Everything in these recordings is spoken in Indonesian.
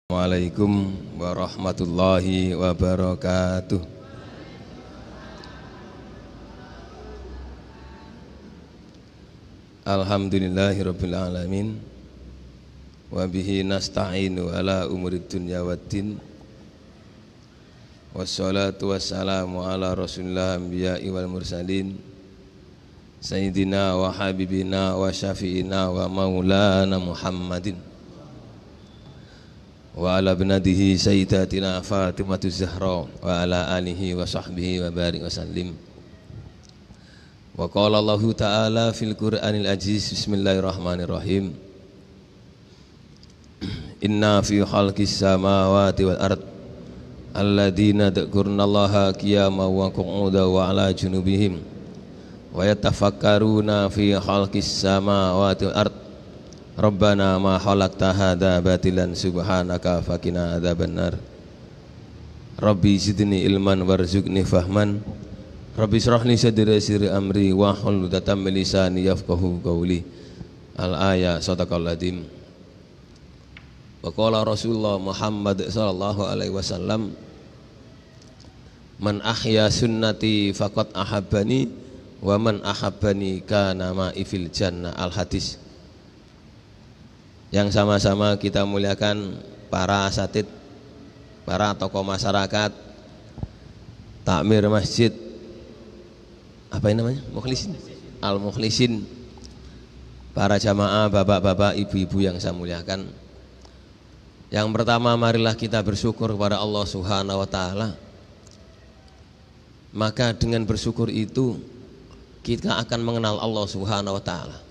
Assalamualaikum warahmatullahi wabarakatuh. Alhamdulillahirabbil alamin wa bihi nasta'inu ala umurid dunya waddin. Wassalatu wassalamu ala rasulillah anbiya'i wal mursalin sayyidina wa habibina wa syafi'ina wa maulana Muhammadin wa ala binadihi sayyidatina Fatimatu Zahra wa ala alihi wa sahbihi wa barik wa sallim. Wa qala Allahu ta'ala fil Qur'anil aziz, bismillahirrahmanirrahim, inna fi khalqis samawati wal ard alladina dzkurnallaha qiyaman wa qu'udan wa ala junubihim wa yatafakkaruna fi khalqis samawati wal ard Rabbana ma khalaqta hadza batilan subhanaka faqina adzabannar. Rabbi zidni ilman warzuqni fahman. Rabbi shrah li sadri amri wa hlul 'uqdatam min lisani yafqahu qawli. Al-aya sadaqallahul adzim. Wa qala Rasulullah Muhammad sallallahu alaihi wasallam, man ahya sunnati faqad ahabbani wa man ahabbani kana ma'i fil jannah. Al-hadis. Yang sama-sama kita muliakan para asatid, para tokoh masyarakat, takmir masjid, apa ini namanya? Mukhlisin, al-mukhlisin, para jamaah, bapak-bapak, ibu-ibu yang saya muliakan. Yang pertama, marilah kita bersyukur kepada Allah Subhanahu wa Ta'ala. Maka dengan bersyukur itu kita akan mengenal Allah Subhanahu wa Ta'ala.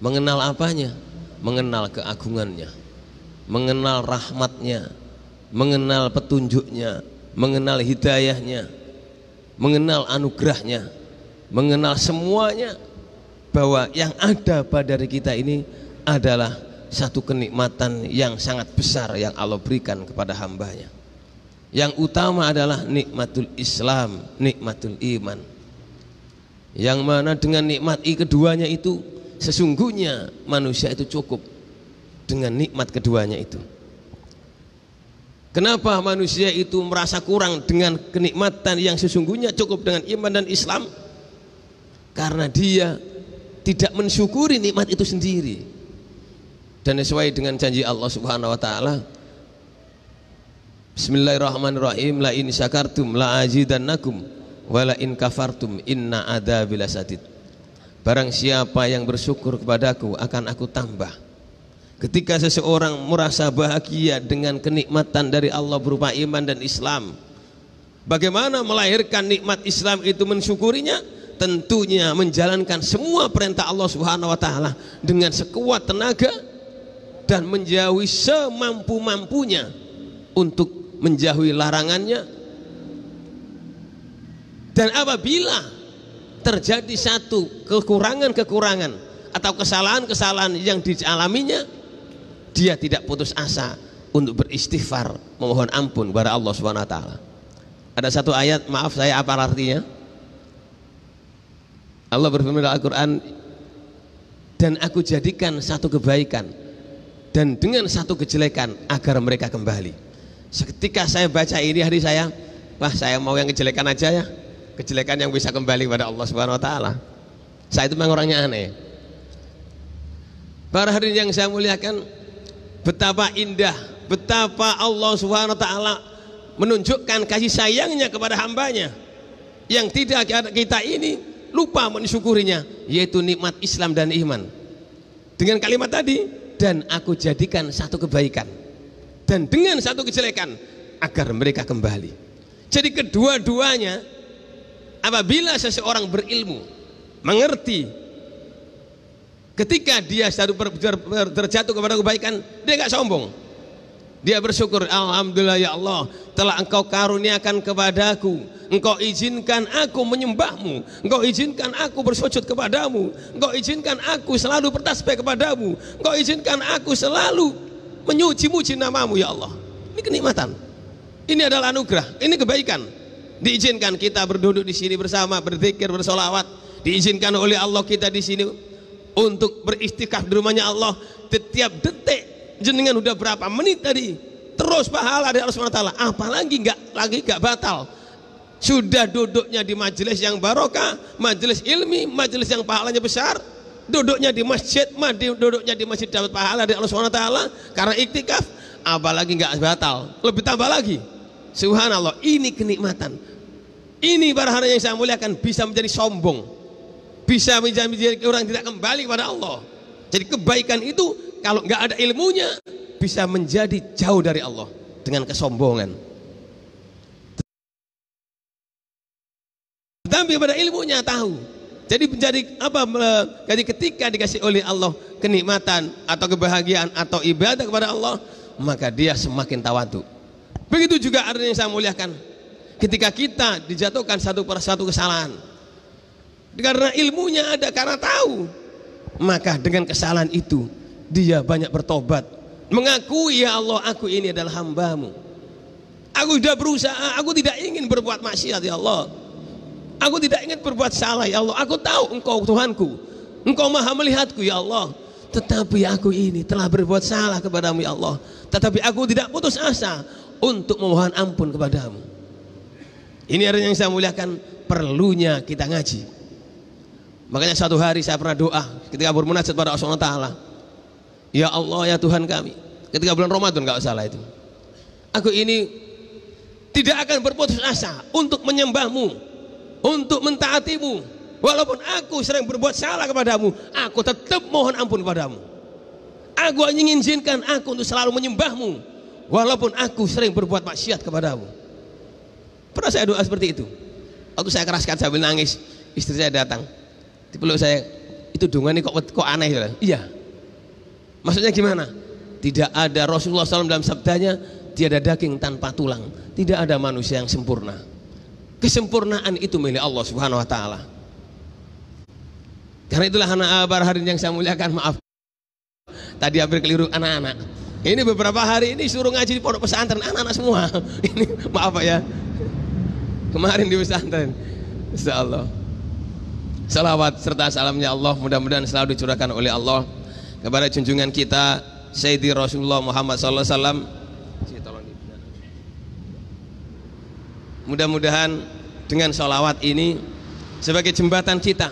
Mengenal apanya? Mengenal keagungannya, mengenal rahmatnya, mengenal petunjuknya, mengenal hidayahnya, mengenal anugerahnya, mengenal semuanya, bahwa yang ada pada diri kita ini adalah satu kenikmatan yang sangat besar yang Allah berikan kepada hambanya. Yang utama adalah nikmatul Islam, nikmatul iman, yang mana dengan nikmat keduanya itu sesungguhnya manusia itu cukup dengan nikmat keduanya itu. Kenapa manusia itu merasa kurang dengan kenikmatan yang sesungguhnya cukup dengan iman dan Islam? Karena dia tidak mensyukuri nikmat itu sendiri. Dan sesuai dengan janji Allah Subhanahu wa Ta'ala, bismillahirrahmanirrahim, la in syakartum la azidannakum wa la in kafartum inna adzabi lasadid. Barang siapa yang bersyukur kepadaku akan aku tambah. Ketika seseorang merasa bahagia dengan kenikmatan dari Allah berupa iman dan Islam, bagaimana melahirkan nikmat Islam itu mensyukurinya? Tentunya menjalankan semua perintah Allah Subhanahu wa Ta'ala dengan sekuat tenaga dan menjauhi semampu-mampunya untuk menjauhi larangannya. Dan apabila terjadi satu kekurangan-kekurangan atau kesalahan-kesalahan yang dialaminya, dia tidak putus asa untuk beristighfar, memohon ampun kepada Allah Subhanahu wa Ta'ala. Ada satu ayat, maaf saya apa artinya? Allah berfirman dalam Al-Quran, dan aku jadikan satu kebaikan dan dengan satu kejelekan agar mereka kembali. Ketika saya baca ini hari saya, wah saya mau yang kejelekan aja ya, kejelekan yang bisa kembali kepada Allah Subhanahu wa Ta'ala. Saya itu memang orangnya aneh. Para hadirin yang saya muliakan, betapa indah, betapa Allah Subhanahu wa Ta'ala menunjukkan kasih sayangnya kepada hambanya, yang tidak kita ini lupa mensyukurinya, yaitu nikmat Islam dan iman. Dengan kalimat tadi, dan aku jadikan satu kebaikan dan dengan satu kejelekan agar mereka kembali. Jadi kedua-duanya, apabila seseorang berilmu, mengerti, ketika dia terjatuh kepada kebaikan, dia gak sombong. Dia bersyukur, alhamdulillah ya Allah, telah engkau karuniakan kepadaku, engkau izinkan aku menyembahmu, engkau izinkan aku bersujud kepadamu, engkau izinkan aku selalu bertasbih kepadamu, engkau izinkan aku selalu memuji-muji namamu ya Allah. Ini kenikmatan, ini adalah anugerah, ini kebaikan. Diizinkan kita berduduk di sini bersama, berzikir, bersolawat. Diizinkan oleh Allah kita di sini untuk beristighfar di rumahnya Allah. Setiap detik jenengan udah berapa menit tadi terus pahala dari Allah SWT, apalagi nggak batal. Sudah duduknya di majelis yang barokah, majelis ilmi, majelis yang pahalanya besar, duduknya di masjid, duduknya di masjid dapat pahala dari Allah SWT karena iktikaf, apalagi nggak batal, lebih tambah lagi. Subhanallah, ini kenikmatan. Ini para hadirin yang saya muliakan, bisa menjadi sombong, bisa menjadi orang tidak kembali kepada Allah. Jadi kebaikan itu kalau nggak ada ilmunya bisa menjadi jauh dari Allah dengan kesombongan. Tapi pada ilmunya tahu. Jadi menjadi apa? Jadi ketika dikasih oleh Allah kenikmatan atau kebahagiaan atau ibadah kepada Allah, maka dia semakin tawadu. Begitu juga ada yang saya muliakan. Ketika kita dijatuhkan satu persatu kesalahan, karena ilmunya ada, karena tahu, maka dengan kesalahan itu dia banyak bertobat, mengakui, ya Allah, aku ini adalah hambamu, aku sudah berusaha, aku tidak ingin berbuat maksiat ya Allah, aku tidak ingin berbuat salah ya Allah, aku tahu Engkau Tuhanku, Engkau maha melihatku ya Allah, tetapi aku ini telah berbuat salah kepadamu ya Allah, tetapi aku tidak putus asa untuk memohon ampun kepadamu. Ini yang saya muliakan, perlunya kita ngaji. Makanya satu hari saya pernah doa ketika bermunajat pada Allah SWT, ya Allah ya Tuhan kami, ketika bulan Ramadan nggak salah itu, aku ini tidak akan berputus asa untuk menyembahmu, untuk mentaatimu, walaupun aku sering berbuat salah kepadamu, aku tetap mohon ampun kepadamu. Aku ingin izinkan aku untuk selalu menyembahmu, walaupun aku sering berbuat maksiat kepadamu. Pernah saya doa seperti itu. Waktu saya keraskan sambil nangis, istri saya datang, dipeluk saya, itu donga ini kok aneh ya? Iya. Maksudnya gimana? Tidak ada, Rasulullah SAW dalam sabdanya, tiada daging tanpa tulang, tidak ada manusia yang sempurna. Kesempurnaan itu milik Allah Subhanahu Wa Taala. Karena itulah anak para hadirin yang saya muliakan, maaf tadi hampir keliru anak-anak. Ini beberapa hari ini suruh ngaji di pondok pesantren anak-anak semua. Ini maaf Pak ya. Kemarin di pesantren, insya Allah. Salawat serta salamnya Allah mudah-mudahan selalu dicurahkan oleh Allah kepada junjungan kita Sayyidi Rasulullah Muhammad SAW. Mudah-mudahan dengan salawat ini sebagai jembatan kita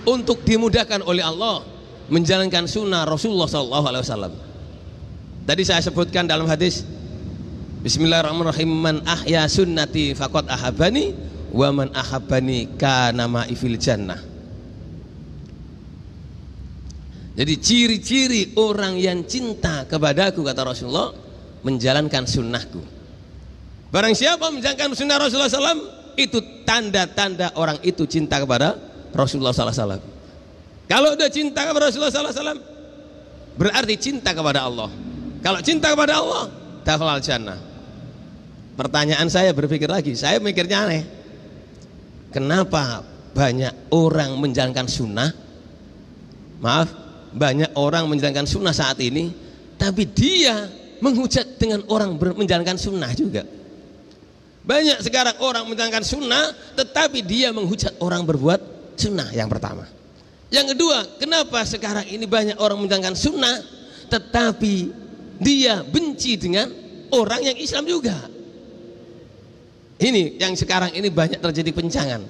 untuk dimudahkan oleh Allah menjalankan sunnah Rasulullah SAW. Tadi saya sebutkan dalam hadis, Bismillahirrahmanirrahim, man ahya sunnati faqad ahabani wa man ahabbani kana ma'i fil jannah. Jadi ciri-ciri orang yang cinta kepadaku, kata Rasulullah, menjalankan sunnahku. Barang siapa menjalankan sunnah Rasulullah SAW, itu tanda-tanda orang itu cinta kepada Rasulullah SAW. Kalau udah cinta kepada Rasulullah SAW, berarti cinta kepada Allah. Kalau cinta kepada Allah, dakhalal jannah. Pertanyaan saya, berpikir lagi, saya mikirnya aneh, kenapa banyak orang menjalankan sunnah, maaf, banyak orang menjalankan sunnah saat ini, tapi dia menghujat dengan orang menjalankan sunnah juga. Banyak sekarang orang menjalankan sunnah, tetapi dia menghujat orang berbuat sunnah. Yang pertama. Yang kedua, kenapa sekarang ini banyak orang menjalankan sunnah, tetapi dia benci dengan orang yang Islam juga. Ini yang sekarang ini banyak terjadi pencangan.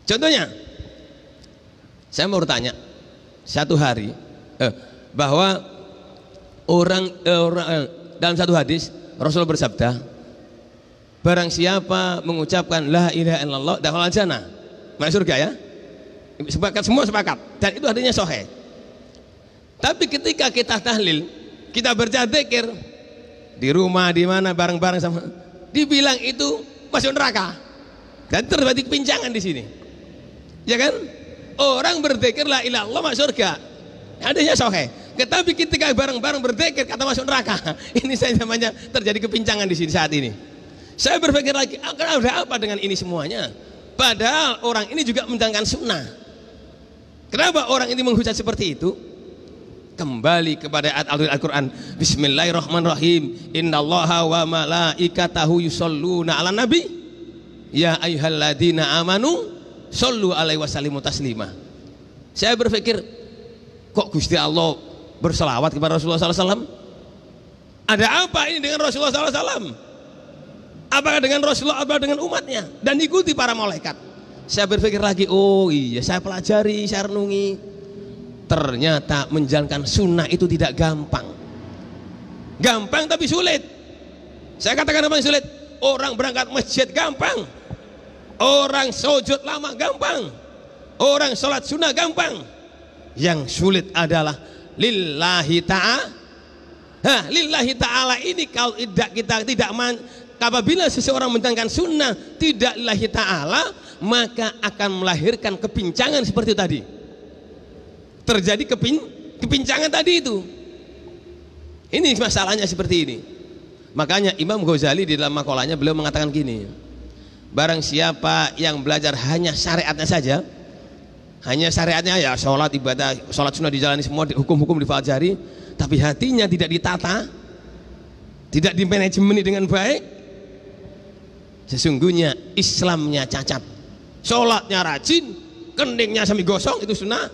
Contohnya, saya mau bertanya, satu hari bahwa orang dalam satu hadis Rasulullah bersabda, barang siapa mengucapkan la ilaha illallah dakhalal jannah, masuk surga ya. Sepakat, semua sepakat, dan itu artinya sahih. Tapi ketika kita tahlil, kita baca zikir di rumah, di mana, bareng-bareng sama, dibilang itu masuk neraka, dan terjadi kepincangan di sini, ya kan? Orang berzikir la ilaha illallah masuk surga, adanya sahih. Tetapi ketika bareng-bareng berzikir kata masuk neraka, ini saya namanya terjadi kepincangan di sini saat ini. Saya berpikir lagi, akan ada apa dengan ini semuanya? Padahal orang ini juga menjalankan sunnah. Kenapa orang ini menghujat seperti itu? Kembali kepada ayat Al-Quran, Bismillahirrahmanirrahim, innallaha wa malaikatahu yusholluna ala nabi ya ayyuhalladzina amanu shollu alaihi wasallimu taslima. Saya berpikir, kok Gusti Allah berselawat kepada Rasulullah SAW. Ada apa ini dengan Rasulullah SAW? Apakah dengan Rasulullah, apa dengan umatnya? Dan ikuti para malaikat. Saya berpikir lagi, oh iya, saya pelajari, saya renungi. Ternyata menjalankan sunnah itu tidak gampang. Gampang tapi sulit. Saya katakan apa yang sulit? Orang berangkat masjid gampang, orang sujud lama gampang, orang sholat sunnah gampang. Yang sulit adalah lillahi ta'ala. Lillahi ta'ala ini kalau kita tidak apabila seseorang menjalankan sunnah tidak lillahi ta'ala, maka akan melahirkan kepincangan seperti itu tadi. Terjadi kepincangan tadi itu. Ini masalahnya seperti ini. Makanya Imam Ghazali di dalam makalahnya beliau mengatakan gini, barang siapa yang belajar hanya syariatnya saja, hanya syariatnya ya sholat, ibadah, sholat sunnah dijalani semua, hukum-hukum dipelajari, tapi hatinya tidak ditata, tidak dimanajemen dengan baik, sesungguhnya Islamnya cacat. Sholatnya rajin, keningnya sambil gosong, itu sunnah,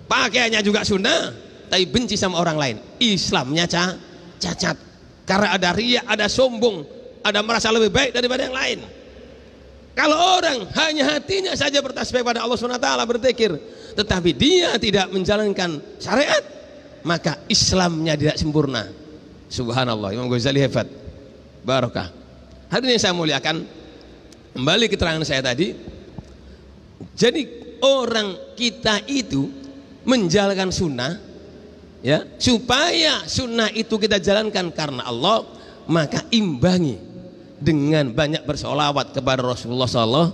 pakaiannya juga sunnah, tapi benci sama orang lain, Islamnya cacat. Karena ada riya, ada sombong, ada merasa lebih baik daripada yang lain. Kalau orang hanya hatinya saja bertasbih pada Allah SWT, berzikir, tetapi dia tidak menjalankan syariat, maka Islamnya tidak sempurna. Subhanallah, Imam Ghazali hebat, barakah. Hadirin yang saya muliakan, kembali keterangan saya tadi. Jadi orang kita itu menjalankan sunnah, ya, supaya sunnah itu kita jalankan karena Allah, maka imbangi dengan banyak bersolawat kepada Rasulullah SAW,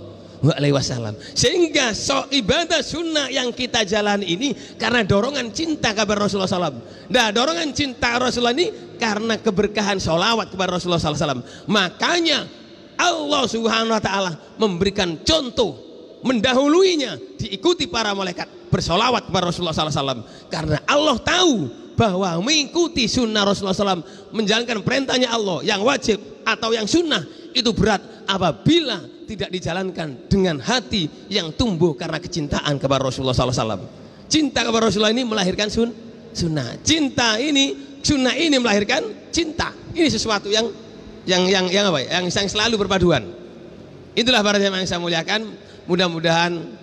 sehingga ibadah sunnah yang kita jalan ini karena dorongan cinta kepada Rasulullah SAW. Nah, dorongan cinta Rasulullah ini karena keberkahan solawat kepada Rasulullah SAW. Makanya Allah Subhanahu Wa Taala memberikan contoh, mendahuluinya, diikuti para malaikat bersolawat kepada Rasulullah SAW, karena Allah tahu bahwa mengikuti sunnah Rasulullah SAW, menjalankan perintahnya Allah yang wajib atau yang sunnah, itu berat apabila tidak dijalankan dengan hati yang tumbuh karena kecintaan kepada Rasulullah SAW. Cinta kepada Rasulullah ini melahirkan sunnah. Cinta ini, sunnah ini melahirkan cinta. Ini sesuatu yang apa? Yang selalu berpaduan. Itulah para jemaah yang saya muliakan. Mudah-mudahan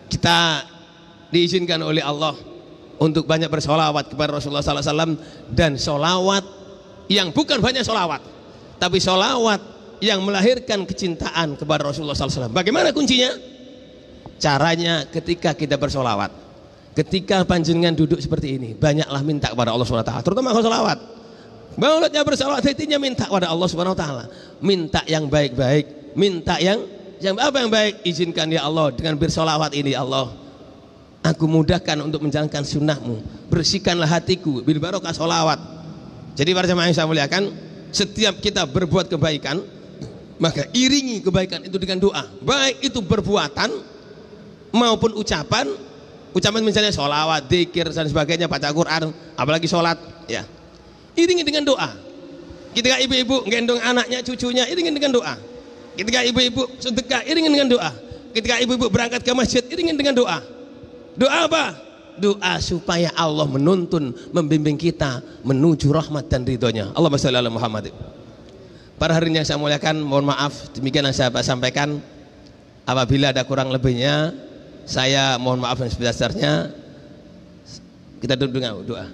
kita diizinkan oleh Allah untuk banyak bersolawat kepada Rasulullah SAW, dan solawat yang bukan banyak solawat, tapi solawat yang melahirkan kecintaan kepada Rasulullah SAW. Bagaimana kuncinya? Caranya ketika kita bersolawat, ketika panjenengan duduk seperti ini, banyaklah minta kepada Allah SWT, terutama kalau solawat. Maulidnya bersolawat, hatinya minta kepada Allah SWT, minta yang baik-baik, minta yang apa yang baik. Izinkan ya Allah dengan bersolawat ini, Allah, aku mudahkan untuk menjalankan sunnahmu, bersihkanlah hatiku bil barokah solawat. Jadi para jemaah yang saya muliakan, setiap kita berbuat kebaikan, maka iringi kebaikan itu dengan doa, baik itu perbuatan maupun ucapan misalnya solawat, dzikir dan sebagainya, baca Quran, apalagi sholat, ya, iringi dengan doa. Ketika ibu-ibu gendong anaknya, cucunya, iringi dengan doa. Ketika ibu-ibu sedekah, iringin dengan doa. Ketika ibu-ibu berangkat ke masjid, iringin dengan doa. Doa apa? Doa supaya Allah menuntun, membimbing kita menuju rahmat dan ridhonya. Allahumma shalli ala Muhammad. Para hadirin yang saya muliakan, mohon maaf demikian yang saya sampaikan. Apabila ada kurang lebihnya, saya mohon maaf yang sebesar-besarnya. Kita duduk dengan doa.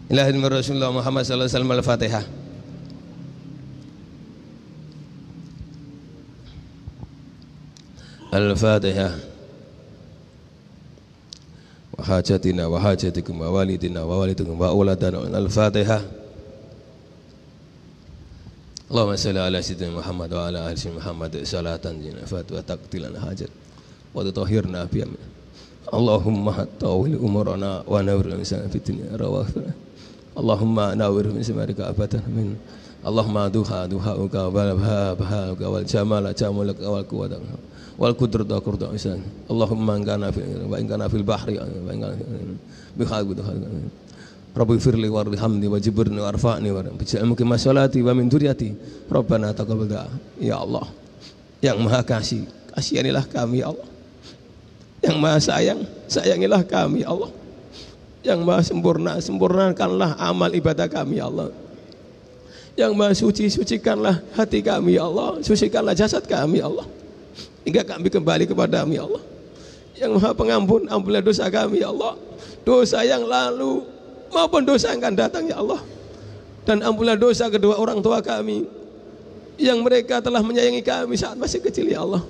Ilahi Rasulullah Muhammad sallallahu alaihi wasallam. Al-Fatihah. Al-Fatihah. Wa hajatina wa hajatikum wa walidina wa walidikum wa auladana. Al-Fatihah. Allahumma salli ala sayyidina Muhammad wa ala ali sayyidina Muhammad salatan jinafat wa taqtilan hajat wa tutahhirna biha. Allahumma tawil umurana wa nawwir lana fid dunya rawafana. Allahumma nawwir min simarika abadan min. Allahumma duhauka wal baha wal jamala jamalaka wal quwwata wal qudrata qudrata ihsan. Allahumma in kana fil bahri wa in kana bihagu Rabbi firli warhamni wajibirni warfa'ni bija'almuki masolati wa min duriyati Rabbana taqabbal doa. Ya Allah yang maha kasih, kasihanilah kami ya Allah. Yang maha sayang, sayangilah kami ya Allah. Yang maha sempurna, sempurnakanlah amal ibadah kami ya Allah. Yang maha suci, sucikanlah hati kami ya Allah, sucikanlah jasad kami ya Allah, hingga kami kembali kepadamu ya Allah. Yang maha pengampun, ampunilah dosa kami ya Allah, dosa yang lalu maupun dosa yang akan datang ya Allah. Dan ampunilah dosa kedua orang tua kami yang mereka telah menyayangi kami saat masih kecil ya Allah.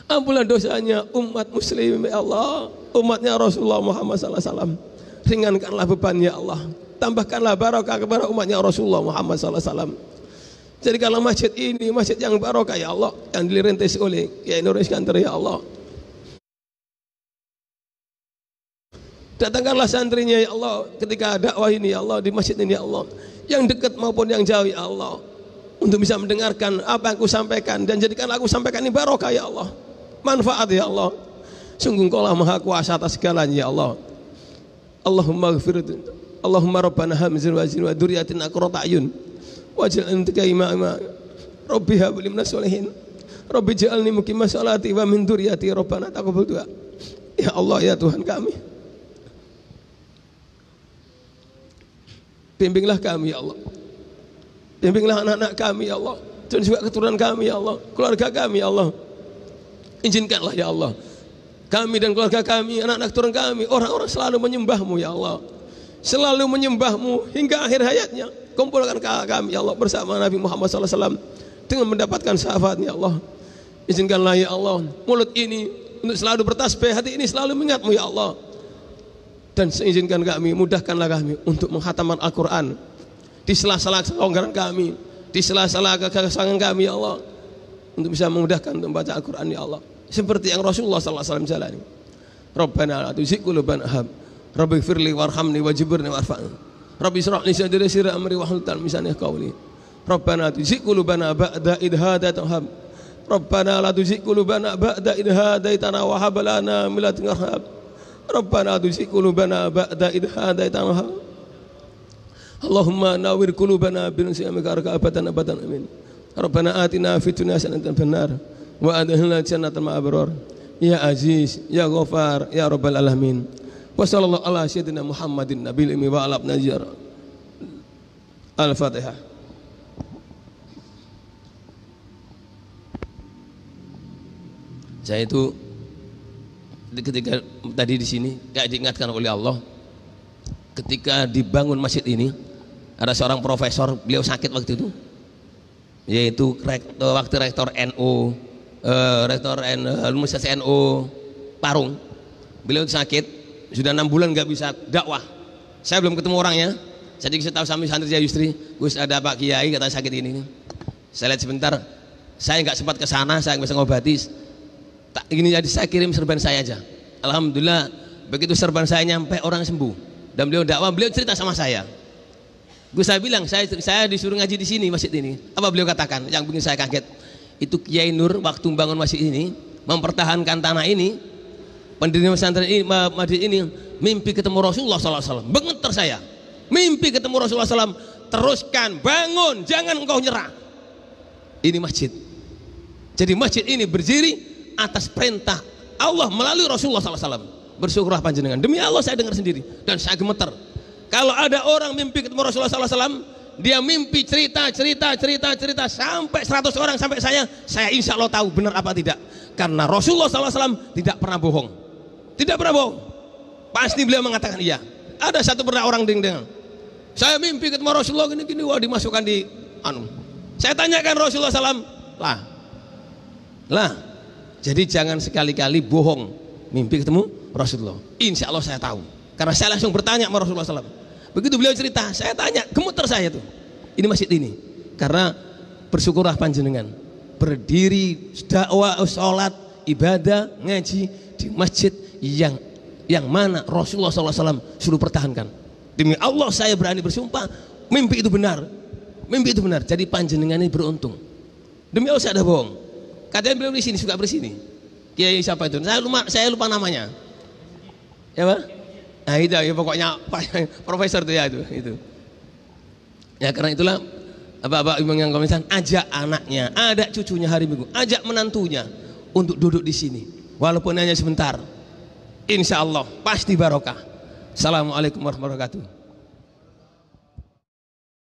Ampunilah dosanya umat muslim ya Allah, umatnya Rasulullah Muhammad SAW. Ringankanlah bebannya ya Allah, tambahkanlah barokah kepada umatnya Rasulullah Muhammad SAW. Jadikanlah masjid ini masjid yang barokah ya Allah, yang dirintis oleh Kiai Nur Iskandar ya Allah. Datangkanlah santrinya ya Allah ketika dakwah ini ya Allah, di masjid ini ya Allah, yang dekat maupun yang jauh ya Allah, untuk bisa mendengarkan apa yang aku sampaikan, dan jadikanlah aku sampaikan ini barokah ya Allah, manfaat ya Allah. Sungguh Engkau lah maha kuasa atas segalanya ya Allah. Allahumma ghfir, Allahumma rabbana hamzir wa zin wa dzurriyyatina qurrata a'yun waj'alna laka imama rabbi hab li minas sholihin rabbi ij'alni muqima sholati wa min dzurriyyati rabbana taqabbal du'a. Ya Allah ya Tuhan kami, bimbinglah kami ya Allah, bimbinglah anak-anak kami ya Allah, dan juga keturunan kami ya Allah, keluarga kami ya Allah. Izinkanlah ya Allah, kami dan keluarga kami, anak-anak keturunan kami, orang-orang selalu menyembahmu ya Allah, selalu menyembahmu hingga akhir hayatnya. Kumpulkan kami ya Allah bersama Nabi Muhammad SAW dengan mendapatkan syafaatnya ya Allah. Izinkanlah ya Allah mulut ini untuk selalu bertasbih, hati ini selalu mengingatmu ya Allah. Dan seizinkan kami, mudahkanlah kami untuk menghatamkan Al-Quran di sela-sela kelonggaran kami, di sela-sela kegagasan kami ya Allah, untuk bisa memudahkan untuk membaca Al-Quran ya Allah, seperti yang Rasulullah SAW jalani. Rabbana la tuzigh qulubana Rabbi firli warhamni wajibirni warfa'ni Rabbi syrah li sadri sirra amri wahlul 'uqdatam min lisani qawli. Rabbana la tuzigh qulubana ba'da idh hadaytana Rabbana la tuzigh qulubana ba'da idh hadaytana wa hab lana min ladunka rahmah Rabbana la tuzigh qulubana ba'da idh hadaytana Allahumma nawwir qulubana bi nurika abadan abadan amin. Rabbana atina fid dunya hasanatan wa fil nar wa adkhilna jannatan ma'al abrar. Ya Aziz ya Ghafar ya Rabbal alamin. Wa sallallahu ala sayyidina Muhammadin nabiyil ummi wa ala alihi Al-Fatihah. Saya itu ketika tadi di sini kayak diingatkan oleh Allah, ketika dibangun masjid ini ada seorang profesor, beliau sakit waktu itu, yaitu waktu rektor NU, rektor Universitas NU Parung. Beliau sakit sudah 6 bulan nggak bisa dakwah. Saya belum ketemu orangnya. Jadi saya tahu sama santri Yusri, Gus ada Pak Kiai kata sakit ini. Saya lihat sebentar, saya nggak sempat ke sana, saya nggak bisa ngobati. Ini jadi saya kirim serban saya aja. Alhamdulillah begitu serban saya nyampe orang sembuh. Dan beliau dakwah, beliau cerita sama saya. Gus saya bilang saya disuruh ngaji di sini masjid ini. Apa beliau katakan? Yang bikin saya kaget itu Kiai Nur waktu membangun masjid ini, mempertahankan tanah ini. Pendiri pesantren ini, masjid ini, mimpi ketemu Rasulullah SAW. Bengetar saya, mimpi ketemu Rasulullah SAW. Teruskan, bangun, jangan engkau nyerah. Ini masjid. Jadi masjid ini berdiri atas perintah Allah melalui Rasulullah SAW. Bersyukurlah panjenengan. Demi Allah saya dengar sendiri dan saya gemetar. Kalau ada orang mimpi ketemu Rasulullah SAW, dia mimpi cerita sampai 100 orang sampai saya insya Allah tahu benar apa tidak. Karena Rasulullah SAW tidak pernah bohong. Tidak pernah bohong. Pasti beliau mengatakan iya. Ada satu pernah orang dengan saya mimpi ketemu Rasulullah gini-gini, wah dimasukkan di Saya tanyakan Rasulullah SAW, lah. Jadi jangan sekali-kali bohong mimpi ketemu Rasulullah. Insya Allah saya tahu. Karena saya langsung bertanya sama Rasulullah SAW. Begitu beliau cerita, saya tanya, gemeter saya tuh. Ini masjid ini. Karena bersyukurlah panjenengan berdiri dakwah, sholat, ibadah, ngaji di masjid yang mana Rasulullah SAW suruh pertahankan. Demi Allah saya berani bersumpah, mimpi itu benar, mimpi itu benar. Jadi panjenengan ini beruntung. Demi Allah saya ada bohong. Katanya beliau di sini suka bersini. Kiai siapa itu? Saya lupa namanya. Ya Pak? Nah itu ya pokoknya profesor itu ya itu. Ya karena itulah Bapak Ibu yang komentar, ajak anaknya, ada cucunya hari Minggu, ajak menantunya untuk duduk di sini, walaupun hanya sebentar. Insya Allah pasti barokah. Assalamualaikum warahmatullahi wabarakatuh.